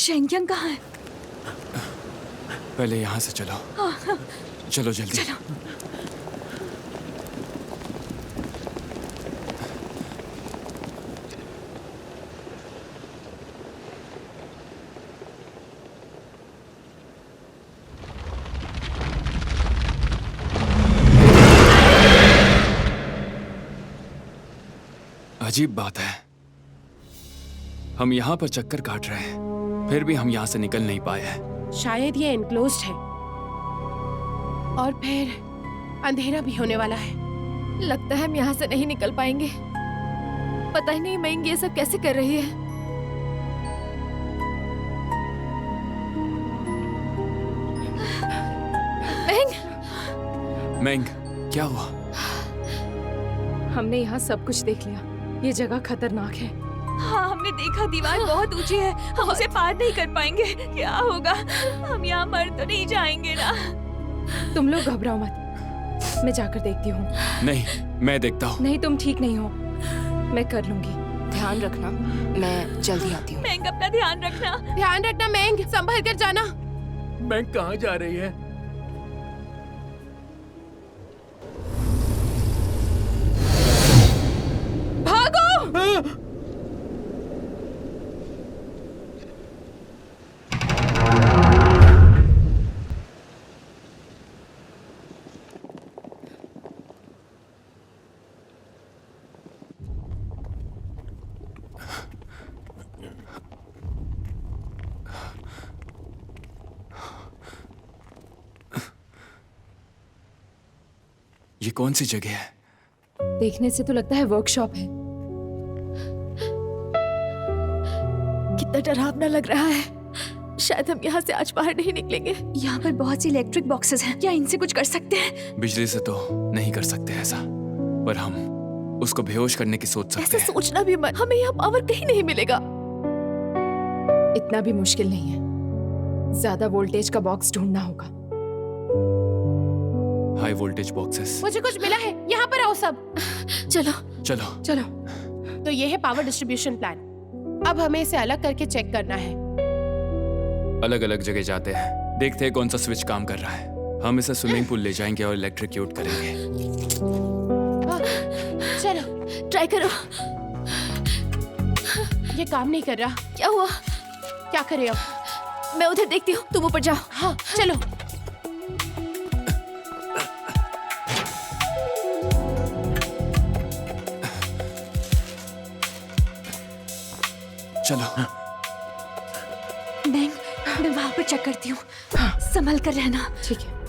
शेंगयांग कहाँ है? पहले यहाँ से चलो। चलो जल्दी। चलो। अजीब बात है, हम यहाँ पर चक्कर काट रहे हैं, फिर भी हम यहाँ से निकल नहीं पाए हैं। शायद ये एनक्लोज्ड है और फिर अंधेरा भी होने वाला है। लगता है हम यहाँ से नहीं निकल पाएंगे। पता ही नहीं मैंग ये सब कैसे कर रही है। मैंग, मैंग क्या हुआ? हमने यहाँ सब कुछ देख लिया, ये जगह खतरनाक है। हाँ, हमने देखा दीवार बहुत ऊंची है, हम उसे पार नहीं कर पाएंगे। क्या होगा? हम यहाँ मर तो नहीं जाएंगे ना? तुम लोग घबराओ मत, मैं जाकर देखती हूँ। नहीं, मैं देखता हूँ। नहीं, तुम ठीक नहीं हो, मैं कर लूंगी। ध्यान रखना, मैं जल्दी आती हूँ। मैंग अपना ध्यान रखना। ध्यान रखना मैंग, संभल कर जाना। मैंग कहाँ जा रही है? भागो! ये कौन सी जगह है? देखने से तो लगता है वर्कशॉप है। कितना डरावना लग रहा है। शायद हम यहाँ से आज बाहर नहीं निकलेंगे। यहाँ पर बहुत सी इलेक्ट्रिक बॉक्सेस हैं। क्या इनसे कुछ कर सकते हैं? बिजली से तो नहीं कर सकते ऐसा, पर हम उसको बेहोश करने की सोच सकते ऐसा हैं। सोचना भी मत। हमें यहाँ पावर कहीं नहीं मिलेगा। इतना भी मुश्किल नहीं है। ज्यादा वोल्टेज का बॉक्स ढूंढना होगा। High voltage boxes. मुझे कुछ मिला है, यहाँ पर आओ सब। चलो चलो चलो। तो ये है पावर डिस्ट्रीब्यूशन प्लान। अब हमें इसे अलग करके चेक करना है। अलग अलग जगह जाते हैं, देखते हैं कौन सा स्विच काम कर रहा है। हम इसे स्विमिंग पूल ले जाएंगे और इलेक्ट्रिक्यूट करेंगे। चलो ट्राई करो। ये काम नहीं कर रहा। क्या हुआ? क्या करे अब? मैं उधर देखती हूँ, तुम ऊपर जाओ। हाँ चलो। चलो। मैं वहां पर चेक करती हूँ। संभल कर रहना। ठीक है।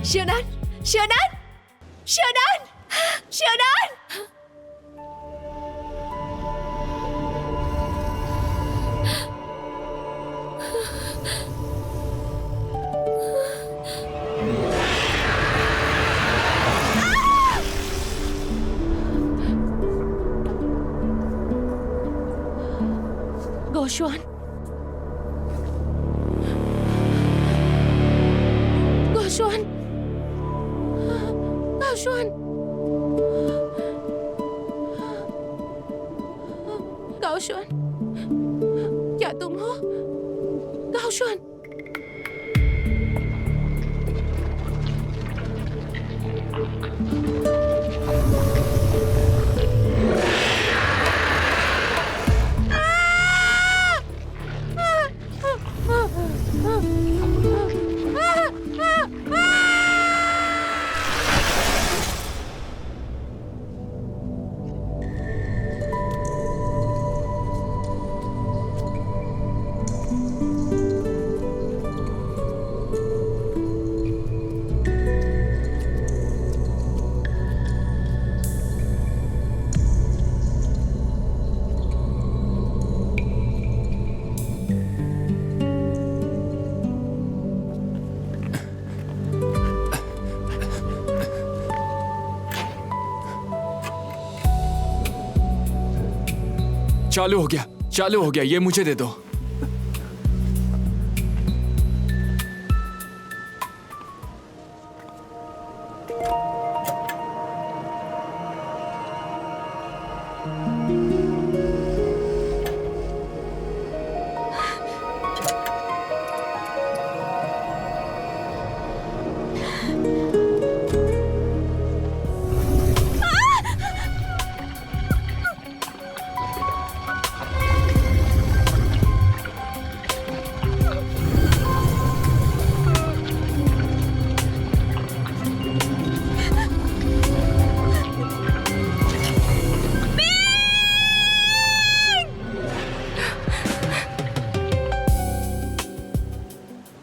शनान, शनान, शनान, शनान। गोशवान, गोशवान, गोशवान, गोशवान, क्या तुम हो? गोशवान। चालू हो गया, चालू हो गया। ये मुझे दे दो।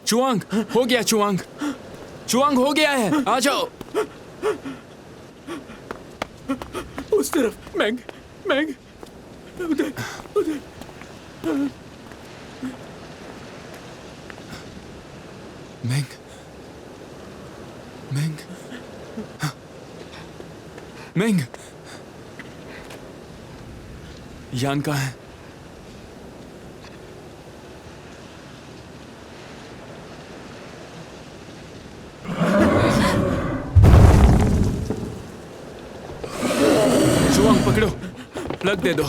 चुआंग हो गया, चुआंग, चुआंग हो गया है। आ जाओ। उस तरफ मैंग, मैंग, उधर, उधर। मैंग, मैंग, मैंग, यान कहाँ है? पकड़ो, प्लग दे दो।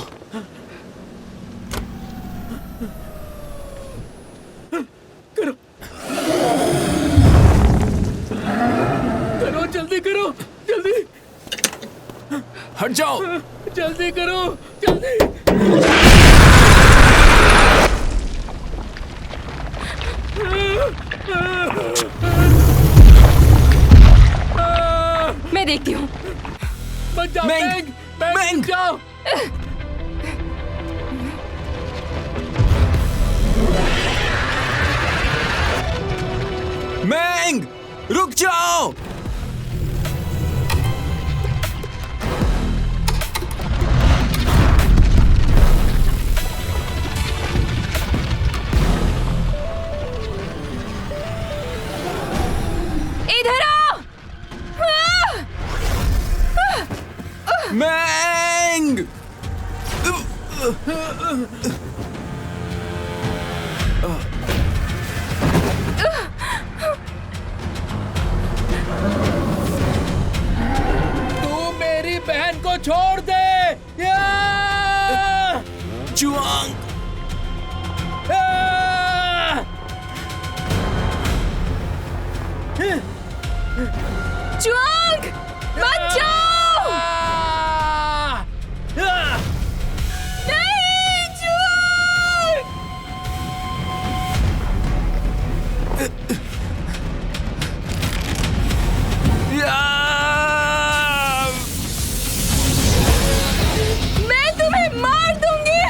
करो। हट जाओ। जल्दी करो, जल्दी। मैं देखती हूँ। बच जाओ मैंग, बच जाओ। मैंग, रुक जाओ। इधर आओ। मैंग, तू मेरी बहन को छोड़ दे। जुआंग, जुआंग, मत जाओ। नहीं, जुआंग। मैं तुम्हें मार दूंगी।